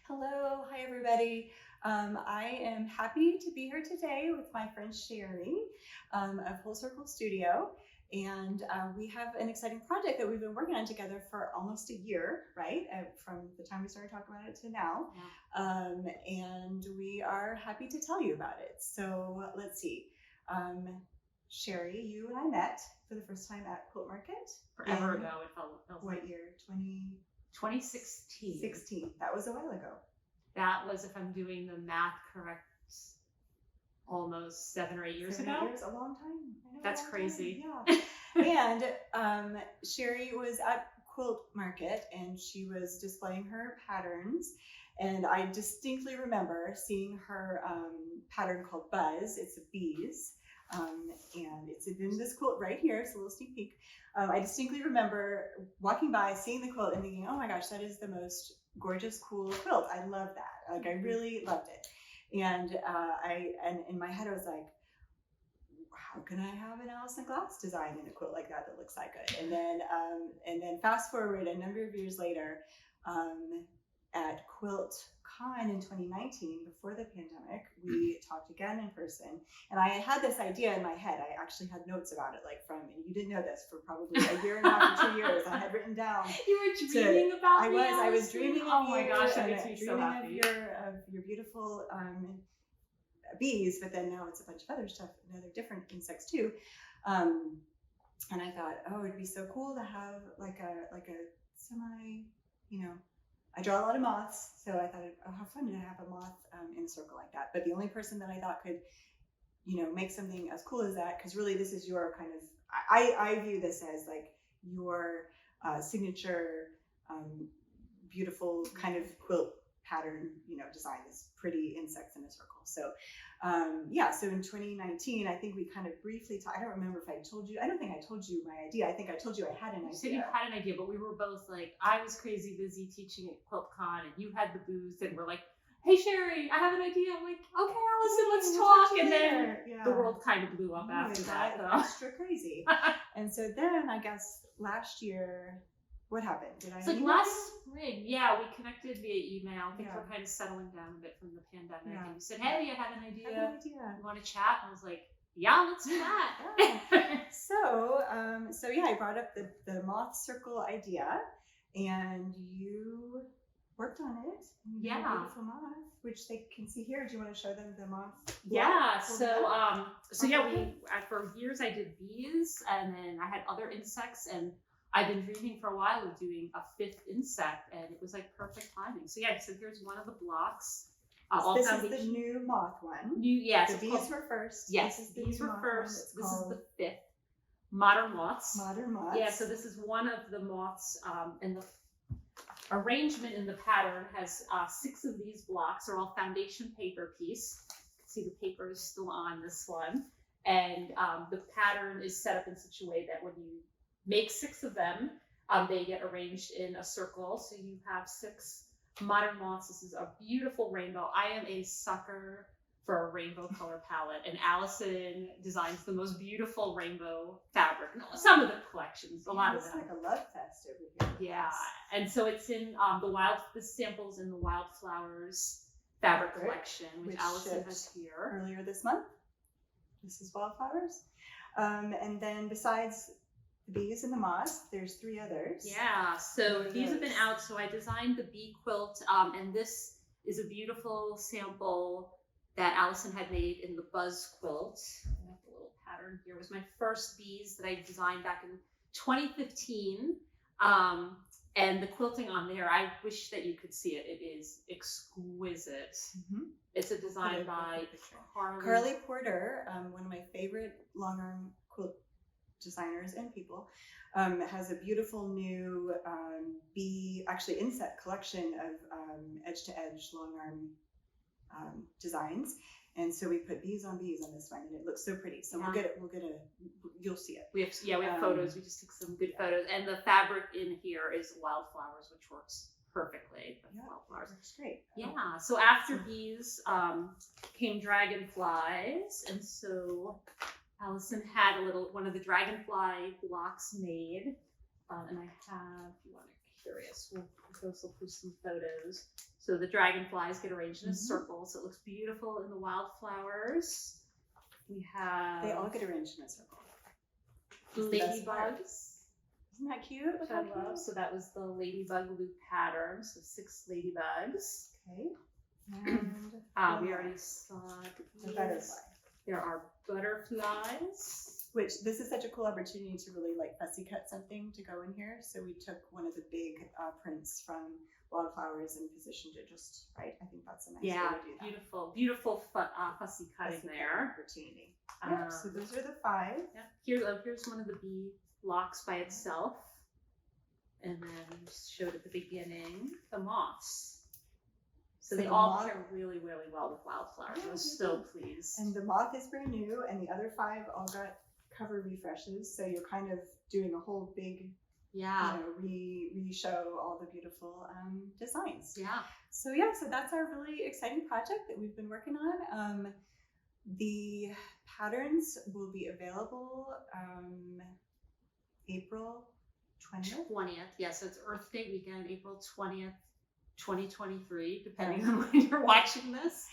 Hello, hi everybody. I am happy to be here today with my friend Sherry of Whole Circle Studio. And we have an exciting project that we've been working on together for almost a year, right? From the time we started talking about it to now. Yeah. And we are happy to tell you about it. So let's see. Sherry, you and I met for the first time at Quilt Market. Forever ago, it felt what like. Year? 2016. 16. That was a while ago. That was, if I'm doing the math correct, almost 7 or 8 years ago. 8 years, a long time. I know, that's crazy. Time. Yeah. And Sherry was at Quilt Market and she was displaying her patterns. And I distinctly remember seeing her pattern called Bzzzz. It's a bees. And it's in this quilt right here. It's a little sneak peek. I distinctly remember walking by, seeing the quilt and thinking, oh my gosh, that is the most gorgeous, cool quilt. I love that. Like, I really loved it. And and in my head, I was like, how can I have an Alison Glass design in a quilt like that looks like it? And then fast forward a number of years later, at Quilt Con in 2019, before the pandemic, we talked again in person, and I had this idea in my head. I actually had notes about it, like from, and you didn't know this, for probably a year and a half or 2 years. I had written down. You were dreaming about me. I was dreaming of you. Oh my gosh, that makes me so happy. Of your beautiful bees, but then now it's a bunch of other stuff, and other different insects too. And I thought, oh, it'd be so cool to have like a semi, I draw a lot of moths, so I thought, oh, how fun to have a moth in a circle like that. But the only person that I thought could, make something as cool as that, because really this is your kind of, I view this as like your signature, beautiful kind of quilt pattern, design, this pretty insects in a circle. So so in 2019, I think we kind of briefly talked. I don't remember if I told you. I don't think I told you my idea. I think I told you I had an idea. You said you had an idea, but we were both like, I was crazy busy teaching at QuiltCon, and you had the booth, and we're like, hey Sherry, I have an idea. I'm like, okay, Alison, let's talk. And then the world kind of blew up after that. Extra crazy. And so then I guess last year, what happened? It's like last spring. Yeah, we connected via email. I think we're kind of settling down a bit from the pandemic. Yeah. And you said, hey, I have an idea. You want to chat? And I was like, yeah, let's do that. So I brought up the moth circle idea, and you worked on it. Yeah. Beautiful moth, which they can see here. Do you want to show them the moth? Yeah. We for years I did bees, and then I had other insects, and I've been dreaming for a while of doing a 5th insect, and it was like perfect timing. So here's one of the blocks. This is the new moth one. The bees were first. Yes, these were first. This is the 5th. Modern Moths. Modern Moths. Yeah, so this is one of the moths, and the arrangement in the pattern has 6 of these blocks. Are all foundation paper piece. You can see the paper is still on this one, and the pattern is set up in such a way that when you make 6 of them, they get arranged in a circle. So you have 6 modern moths. This is a beautiful rainbow. I am a sucker for a rainbow color palette, and Alison designs the most beautiful rainbow fabric. Some of the collections, a lot of them. It's like a love fest over here. Yeah, and so it's in the samples in the Wildflowers Fabric Collection, which Alison has here. Earlier this month. This is Wildflowers. And then besides the bees and the moths, there's 3 others. Yeah, so these have been out. So I designed the bee quilt, and this is a beautiful sample that Alison had made in the Bzzzz quilt. I have the little pattern here. It was my first bees that I designed back in 2015. And the quilting on there, I wish that you could see it. It is exquisite. Mm-hmm. It's a design by Carly Porter, one of my favorite long arm quilt designers and people, has a beautiful new bee, actually inset collection of edge to edge long arm designs. And so we put bees on this one, and it looks so pretty. So you'll see it. We have photos. We just took some good photos, and the fabric in here is Wildflowers, which works perfectly with Wildflowers. That's great. Yeah. So after bees came dragonflies, and so Alison had one of the dragonfly blocks made, and I have, if you want to curious. We'll post some photos. So the dragonflies get arranged in a circle, so it looks beautiful in the wildflowers. We have... They all get arranged in a circle. Ladybugs. Isn't that cute? Which I love. So that was the ladybug loop pattern. So 6 ladybugs. Okay. And we already saw the butterfly. There are butterflies. Which this is such a cool opportunity to really like fussy cut something to go in here. So we took one of the big prints from Wildflowers and positioned it just right. I think that's a nice way to do that. Beautiful fussy cutting there. Opportunity. So those are the 5. Yeah. Here's one of the bee blocks by itself. And then just showed at the beginning the moths. So they all pair really, really well with Wildflowers. I was so pleased. And the moth is brand new, and the other 5 all got cover refreshes. So you're kind of doing a whole big, re-show all the beautiful designs. Yeah. So that's our really exciting project that we've been working on. The patterns will be available April 20th. 20th, yeah. So it's Earth Day weekend, April 20th. 2023, depending on when you're watching this.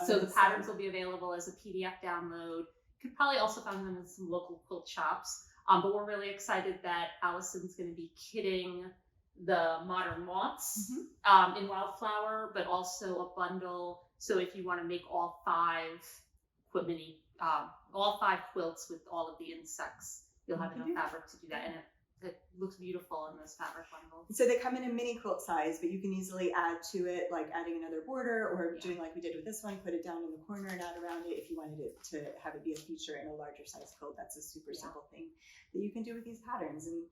So the patterns will be available as a PDF download. You could probably also find them in some local quilt shops. But we're really excited that Alison's going to be kitting the modern moths in Wildflower, but also a bundle. So if you want to make all 5 quilts with all of the insects, you'll have enough fabric to do that. And it looks beautiful in this fabric bundle. So they come in a mini quilt size, but you can easily add to it, like adding another border or doing like we did with this one, put it down in the corner and add around it. If you wanted it to have it be a feature in a larger size quilt, that's a super simple thing that you can do with these patterns. And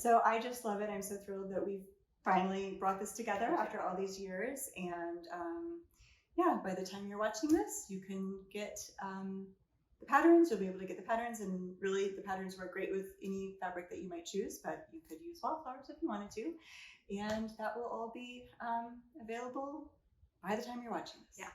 so I just love it. I'm so thrilled that we've finally brought this together after all these years. And by the time you're watching this, you can get the patterns. You'll be able to get the patterns, and really the patterns work great with any fabric that you might choose, but you could use Wildflowers if you wanted to, and that will all be available by the time you're watching this.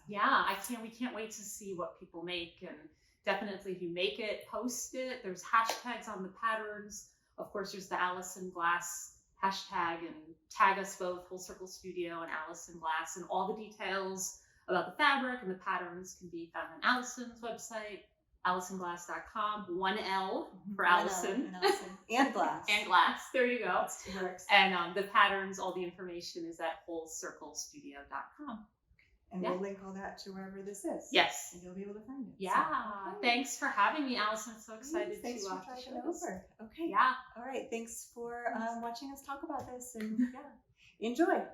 We can't wait to see what people make, and definitely if you make it, post it. There's hashtags on the patterns. Of course, there's the Alison Glass hashtag, and tag us both, Full Circle Studio and Alison Glass, and all the details about the fabric and the patterns can be found on Alison's website, alisonglass.com. 1 L for Alison. And Glass. And Glass. There you go. It works. And the patterns, all the information is at fullcirclestudio.com. And we'll link all that to wherever this is. Yes. And you'll be able to find it. Yeah. So, thanks for having me, Alison. I'm so excited thanks to for driving show this. over. Okay. Yeah. All right. Thanks for watching us talk about this. And enjoy.